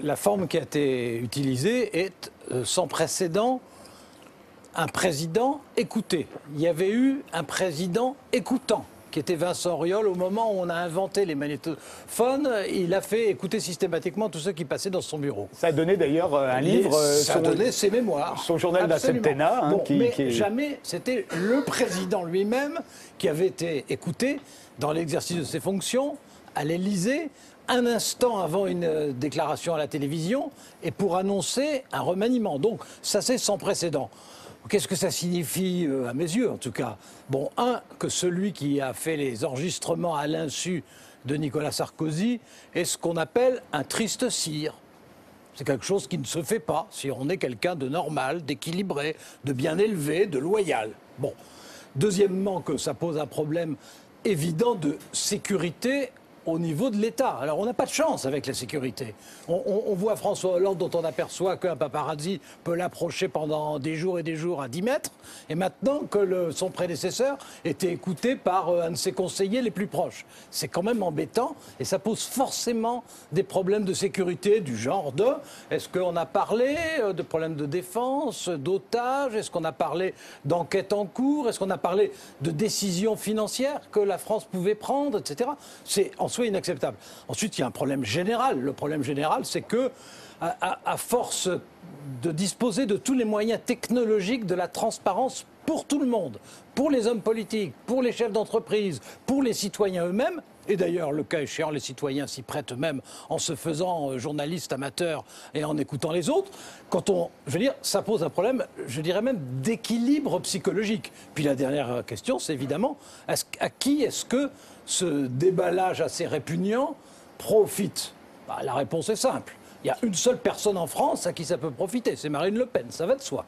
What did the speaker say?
la forme qui a été utilisée est sans précédent. Un président écouté. Il y avait eu un président écoutant, qui était Vincent Auriol. Au moment où on a inventé les magnétophones, il a fait écouter systématiquement tous ceux qui passaient dans son bureau. Ça a donné d'ailleurs un livre, ça a donné ses mémoires. Son journal d'un septennat. Bon, mais jamais c'était le président lui-même qui avait été écouté dans l'exercice de ses fonctions à l'Élysée, un instant avant une déclaration à la télévision, et pour annoncer un remaniement. Donc ça c'est sans précédent. Qu'est-ce que ça signifie, à mes yeux en tout cas? Bon, que celui qui a fait les enregistrements à l'insu de Nicolas Sarkozy est ce qu'on appelle un triste sire. C'est quelque chose qui ne se fait pas si on est quelqu'un de normal, d'équilibré, de bien élevé, de loyal. Bon. Deuxièmement, que ça pose un problème évident de sécurité au niveau de l'État. Alors on n'a pas de chance avec la sécurité. On voit François Hollande dont on aperçoit qu'un paparazzi peut l'approcher pendant des jours et des jours à 10 mètres, et maintenant que son prédécesseur était écouté par un de ses conseillers les plus proches. C'est quand même embêtant et ça pose forcément des problèmes de sécurité du genre de est-ce qu'on a parlé de problèmes de défense, d'otages, est-ce qu'on a parlé d'enquête en cours, est-ce qu'on a parlé de décisions financières que la France pouvait prendre, etc. C'est en soi inacceptable. Ensuite, il y a un problème général. Le problème général, c'est que, à force de disposer de tous les moyens technologiques de la transparence pour tout le monde, pour les hommes politiques, pour les chefs d'entreprise, pour les citoyens eux-mêmes, et d'ailleurs, le cas échéant, les citoyens s'y prêtent eux-mêmes en se faisant journalistes amateurs et en écoutant les autres, ça pose un problème, je dirais même, d'équilibre psychologique. Puis la dernière question, c'est évidemment, à qui est-ce que ce déballage assez répugnant profite? La réponse est simple. Il y a une seule personne en France à qui ça peut profiter, c'est Marine Le Pen, ça va de soi.